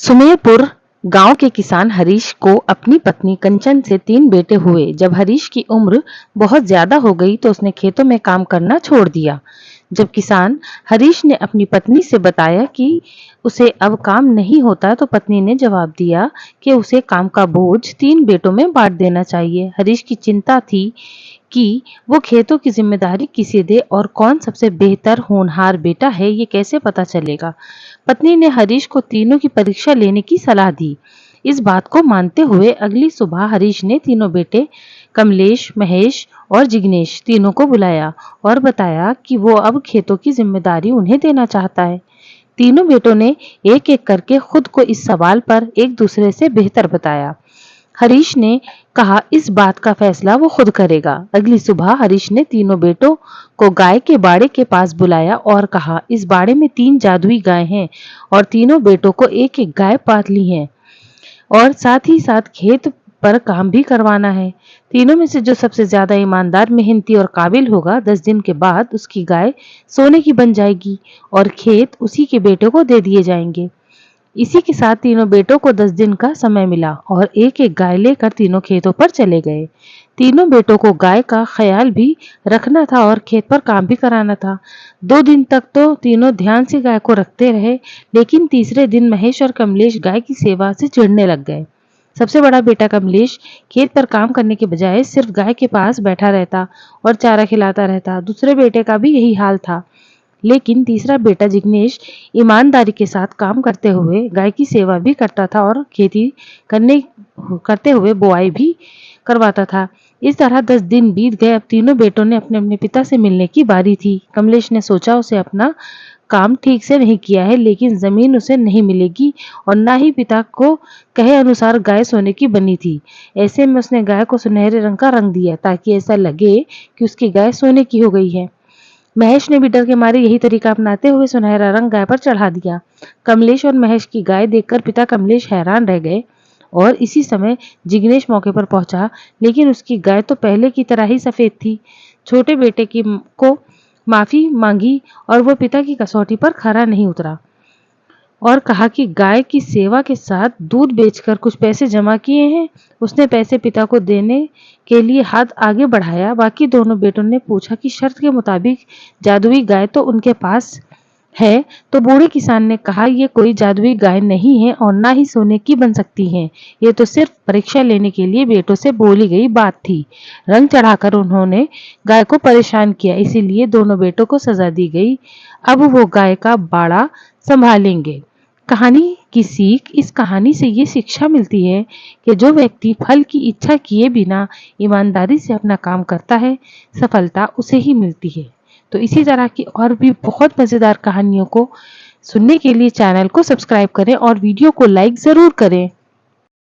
सुमेरपुर गांव के किसान हरीश को अपनी पत्नी कंचन से 3 बेटे हुए। जब हरीश की उम्र बहुत ज्यादा हो गई तो उसने खेतों में काम करना छोड़ दिया। जब किसान हरीश ने अपनी पत्नी से बताया कि उसे अब काम नहीं होता तो पत्नी ने जवाब दिया कि उसे काम का बोझ 3 बेटों में बांट देना चाहिए। हरीश की चिंता थी कि वो खेतों की जिम्मेदारी किसे दे और कौन सबसे बेहतर होनहार बेटा है, ये कैसे पता चलेगा। पत्नी ने हरीश को तीनों की परीक्षा लेने की सलाह दी। इस बात को मानते हुए अगली सुबह हरीश ने तीनों बेटे कमलेश, महेश और जिग्नेश तीनों को बुलाया और बताया कि वो अब खेतों की जिम्मेदारी उन्हें देना चाहता है। तीनों बेटों ने एक एक करके खुद को इस सवाल पर एक दूसरे से बेहतर बताया। हरीश ने कहा इस बात का फैसला वो खुद करेगा। अगली सुबह हरीश ने तीनों बेटों को गाय के बाड़े के पास बुलाया और कहा इस बाड़े में 3 जादुई गाय हैं और तीनों बेटों को एक एक गाय पाली है और साथ ही साथ खेत पर काम भी करवाना है। तीनों में से जो सबसे ज्यादा ईमानदार, मेहनती और काबिल होगा 10 दिन के बाद उसकी गाय सोने की बन जाएगी और खेत उसी के बेटे को दे दिए जाएंगे। इसी के साथ तीनों बेटों को 10 दिन का समय मिला और एक एक गाय लेकर तीनों खेतों पर चले गए। तीनों बेटों को गाय का ख्याल भी रखना था और खेत पर काम भी कराना था। 2 दिन तक तो तीनों ध्यान से गाय को रखते रहे, लेकिन तीसरे दिन महेश और कमलेश गाय की सेवा से चिढ़ने लग गए। सबसे बड़ा बेटा कमलेश खेत पर काम करने के बजाय सिर्फ गाय के पास बैठा रहता और चारा खिलाता रहता। दूसरे बेटे का भी यही हाल था, लेकिन तीसरा बेटा जिग्नेश ईमानदारी के साथ काम करते हुए गाय की सेवा भी करता था और खेती करते हुए बुआई भी करवाता था। इस तरह 10 दिन बीत गए। अब तीनों बेटों ने अपने अपने पिता से मिलने की बारी थी। कमलेश ने सोचा उसे अपना काम ठीक से नहीं किया है, लेकिन जमीन उसे नहीं मिलेगी और ना ही पिता को कहे अनुसार गाय सोने की बनी थी। ऐसे में उसने गाय को सुनहरे रंग का रंग दिया ताकि ऐसा लगे कि उसकी गाय सोने की हो गई है। महेश ने भी डर के मारे यही तरीका अपनाते हुए सुनहरा रंग गाय पर चढ़ा दिया। कमलेश और महेश की गाय देखकर पिता कमलेश हैरान रह गए और इसी समय जिग्नेश मौके पर पहुंचा, लेकिन उसकी गाय तो पहले की तरह ही सफेद थी। छोटे बेटे को माफी मांगी और वो पिता की कसौटी पर खरा नहीं उतरा और कहा कि गाय की सेवा के साथ दूध बेचकर कुछ पैसे जमा किए हैं। उसने पैसे पिता को देने के लिए हाथ आगे बढ़ाया। बाकी दोनों बेटों ने पूछा कि शर्त के मुताबिक जादुई गाय तो उनके पास है, तो बूढ़े किसान ने कहा ये कोई जादुई गाय नहीं है और ना ही सोने की बन सकती है। ये तो सिर्फ परीक्षा लेने के लिए बेटों से बोली गई बात थी। रंग चढ़ाकर उन्होंने गाय को परेशान किया, इसीलिए दोनों बेटों को सजा दी गई। अब वो गाय का बाड़ा संभालेंगे। कहानी की सीख, इस कहानी से ये शिक्षा मिलती है कि जो व्यक्ति फल की इच्छा किए बिना ईमानदारी से अपना काम करता है, सफलता उसे ही मिलती है। तो इसी तरह की और भी बहुत मजेदार कहानियों को सुनने के लिए चैनल को सब्सक्राइब करें और वीडियो को लाइक जरूर करें।